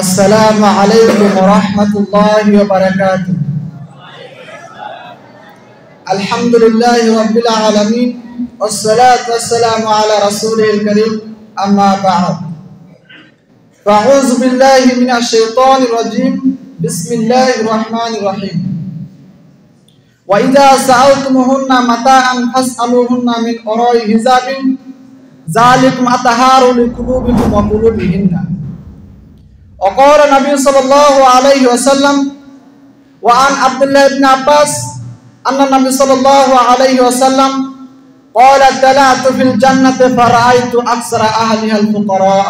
আসসালামু আলাইকুম ওয়া রাহমাতুল্লাহি ওয়া বারাকাতুহু। আলহামদুলিল্লাহি রাব্বিল আলামিন ওয়াসসালাতু ওয়াসসালামু আলা রাসূলিল কারীম, আম্মা বা'দ। আউযু বিল্লাহি মিনাশ শাইতানির রাজীম। বিসমিল্লাহির রাহমানির রাহিম। ওয়া ইযা সাআলতুমুহুন্না মাতাআন ফাসআলুহুন্না মিন ওরাই হিজাবিন যালিকুম আতহারু লিকুলুবিকুম ওয়া কুলুবিহিন্না। وقال النبي صلى الله عليه وسلم وعن عبد الله بن عباس أن النبي صلى الله عليه وسلم قال اطلعت في الجنة فرأيت أكثر أهلها الفقراء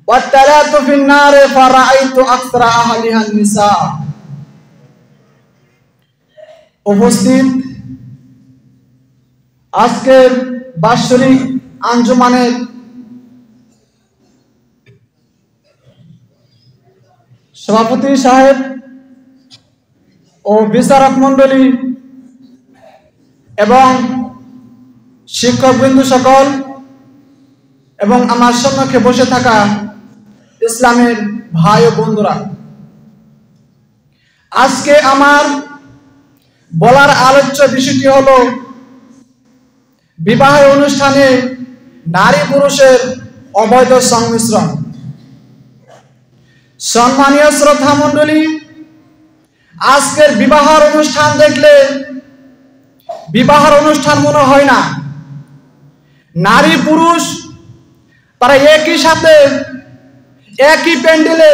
واطلعت في النار فرأيت أكثر أهلها النساء। উপস্থিত আজকের বাৎসরিক আঞ্জুমানের সভাপতি সাহেব ও বিচারক মণ্ডলী এবং শিক্ষকবৃন্দ সকল এবং আমার সম্মুখে বসে থাকা ইসলামের ভাই ও বন্ধুরা, আজকে আমার বলার আলোচ্য বিষয়টি হলো বিবাহের অনুষ্ঠানে নারী পুরুষের অবৈধ সংমিশ্রণ। সম্মানীয় শ্রদ্ধা মণ্ডলী, আজকের বিবাহের অনুষ্ঠান দেখলে বিবাহের অনুষ্ঠান মনে হয় না। নারী পুরুষ তারা একই সাথে একই প্যান্ডেলে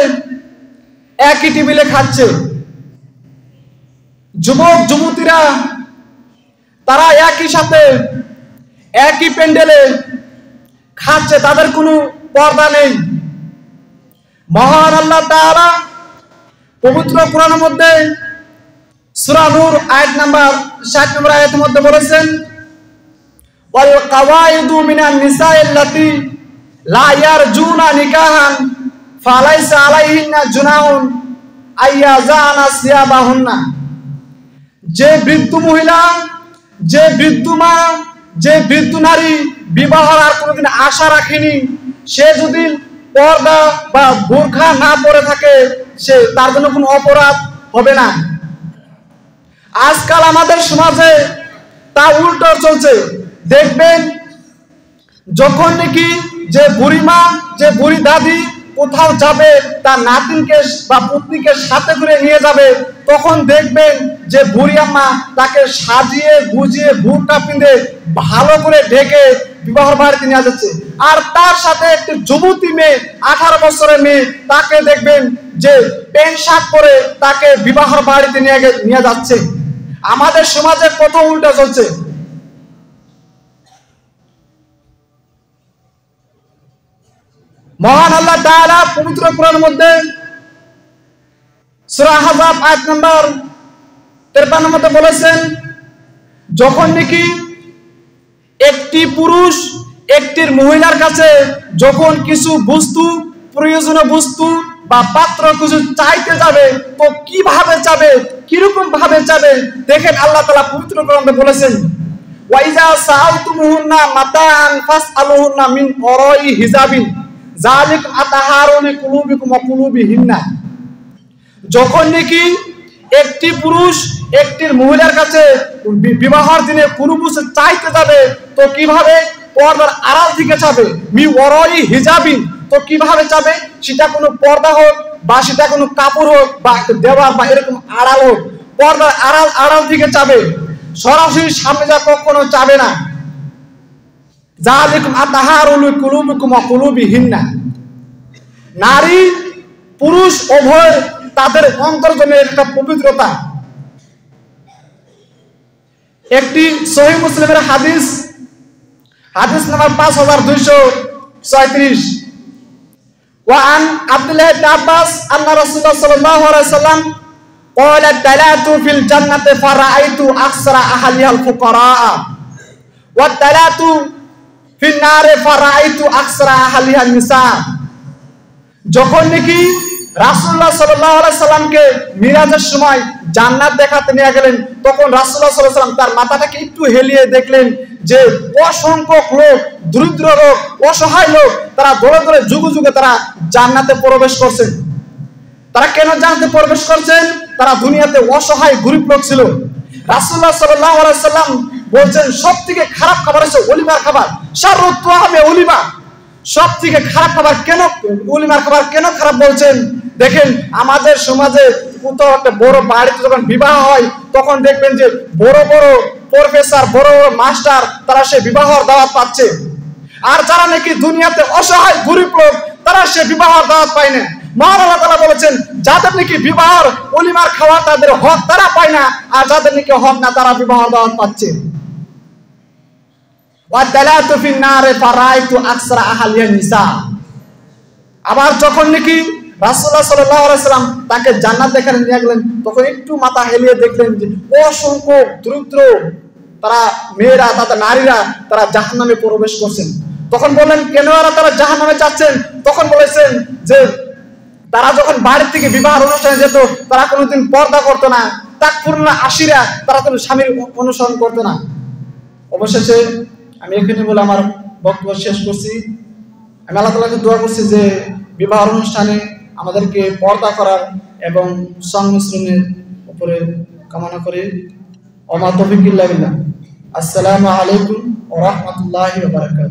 একই টেবিলে খাচ্ছে। যুবক যুবতীরা তারা একই সাথে একই প্যান্ডেলে খাচ্ছে, তাদের কোনো পর্দা নেই। মহান আল্লাহ তাআলা পবিত্র কোরআনের মধ্যে সূরা নূর আয়াত নাম্বার 60 নম্বর আয়াতের মধ্যে বলেছেন, ওয়াল কাওয়াইদু মিনান নিসাইল্লাতি লা ইয়ারজুনা নিকাহান ফালাইসা আলাইহিন্না জুনাহুন আইয়াজানা সিয়াবাহুন্না। যে বৃদ্ধ মহিলা, যে বৃদ্ধ মা, যে বৃদ্ধ নারী বিবাহের আর কোনোদিন আশা রাখেনি, সে যদি পর্দা বা বোরখা না পরে থাকে সে তার জন্য কোনো অপরাধ হবে না। আজকাল আমাদের সমাজে তা উল্টো চলছে। দেখবেন যখন নাকি যে বুড়ি মা, যে বুড়ি দাদি কোথাও যাবে, তার নাতিনকে বা পুত্রীকে সাথে করে নিয়ে যাবে, তখন দেখবেন যে বুড়ি আম্মা তাকে সাজিয়ে গুজিয়ে বুরকা পিঁধে ভালো করে ঢেকে বিবাহ বাড়িতে নিয়ে যাচ্ছে। আর তার সাথে একটি যুবতী মেয়ে, 18 বছরের মেয়ে, তাকে দেখবেন যে প্যান্ট শার্ট পরে তাকে বিবাহ বাড়িতে নিয়ে যাচ্ছে। আমাদের সমাজে কত উল্টা চলছে। মহান আল্লাহ তাআলা পবিত্র কোরআনের মধ্যে সূরা আহজাব আয়াত নাম্বার 53 মধ্যে বলেছেন, যখন নাকি একটি পুরুষ একটির মহিলার কাছে যখন কিছু বস্তু, প্রয়োজনীয় বস্তু বা পাত্র কিছু চাইতে যাবে, তো কিভাবে চাবে, কিরকম ভাবে চাবে দেখেন আল্লাহ তাআলা পবিত্র কোরআনে বলেছেন, ওয়া ইযা সাআলতুমুহুন্না মাতাআন ফাসআলুহুন্না মিন ওরাই হিজাবিন যালিকুম আতহারু লিকুলুবিকুম ওয়া কুলুবিহিন্না। যখন নাকি একটি পুরুষ একটির মহিলার কাছে বিবাহের দিনে কোনো কিছু চাইতে যাবে, তো কিভাবে পর্দার আড়াল থেকে চাবে, মি ওরাই হিজাবিন, তো কিভাবে চাবে, সেটা কোনো পর্দা হোক বা সেটা কোনো কাপড় হোক বা দেওয়াল বা এরকম আড়াল হোক, পর্দার আড়াল থেকে চাবে, সরাসরি সামনে যা কখনো চাবে না। যালিকুম আতহারু লিকুলুবিকুম ওয়া কুলুবিহিন্না। নারী পুরুষ উভয় তাদের অন্তর্জনের একটা পবিত্রতা। একটি সহিহ মুসলিমের হাদিস নাম্বার 5236, ওয়ান আব্দুল্লাহ ইবনে আব্বাস আন্না রাসূলুল্লাহ সাল্লাল্লাহু আলাইহি ওয়াসাল্লাম قال اطلعت في الجنة فرأيت أكثر أهلها الفقراء واطلعت في النار فرأيت أكثر أهلها النساء। যখন নাকি রাসূলুল্লাহ সাল্লাল্লাহু আলাইহি সাল্লামকে মিরাজের সময় জান্নাত দেখাতে নিয়ে গেলেন, তখন রাসূলুল্লাহ সাল্লাল্লাহু আলাইহি সাল্লাম তার মাথাটাকে একটু হেলিয়ে দেখলেন যে অসংখ্য লোক, দরিদ্র লোক, অসহায় লোক, তারা দৌড়ে দৌড়ে যুগে যুগে তারা জান্নাতে প্রবেশ করছেন। তারা কেন জান্নাতে প্রবেশ করছেন? তারা দুনিয়াতে অসহায় গরিব লোক ছিল। রাসূলুল্লাহ সাল্লাল্লাহু আলাইহি সাল্লাম বলছেন সবথেকে খারাপ খাবার হচ্ছে ওলিমার খাবার। শাররুত তুআমে ওলিমা, সবথেকে খারাপ খাবার কেন ওলিমার খাবার কেন খারাপ বলছেন? দেখেন আমাদের সমাজে কোথাও একটা বড় বাড়িতে যখন বিবাহ হয় তখন দেখবেন যে বড় বড় প্রফেসর, বড় বড় মাস্টার তারা সে বিবাহর দাওয়াত পাচ্ছে। আর যারা নাকি দুনিয়াতে অসহায় গরিব লোক তারা সে বিবাহর দাওয়াত পায় না। মহান আল্লাহ তাআলা বলেছেন যাদের নাকি বিবাহর ওলিমার খাওয়া তাদের হক তারা পায় না, আর যাদের নাকি হক না তারা বিবাহর দাওয়াত পাচ্ছে। ওয়া দালাতু ফিন নারে ফারাইতু আকসারা আহলিয়া নিসা। আবার যখন নাকি রাসূলুল্লাহ সাল্লাল্লাহু আলাইহি সাল্লাম তাকে জান্নাত দেখাতে নিয়ে গেলেন তখন একটু মাথা হেলিয়ে দেখলেন যে অসংখ্য দরিদ্র তারা মেয়েরা, তাদের নারীরা তারা জাহান্নামে প্রবেশ করছেন। তখন বললেন কেন তারা জাহান্নামে যাচ্ছেন? তখন বলেছেন যে তারা যখন বাড়ি থেকে বিবাহ অনুষ্ঠানে যেত তারা কোনোদিন পর্দা করতো না, তাকফুরুনা আশিরা, তারা কোনো স্বামীর অনুসরণ করতো না। অবশেষে আমি এখানে বলে আমার বক্তব্য শেষ করছি। আমি আল্লাহ তাআলাকে দোয়া করছি যে বিবাহ অনুষ্ঠানে আমাদেরকে পর্দা করার এবং সংমিশ্রণের উপরে কামনা করি। ওমা তৌফিক ইল্লা বিল্লাহ। আসসালামু আলাইকুম ওয়া রাহমাতুল্লাহি ওয়া বারাকাতুহু।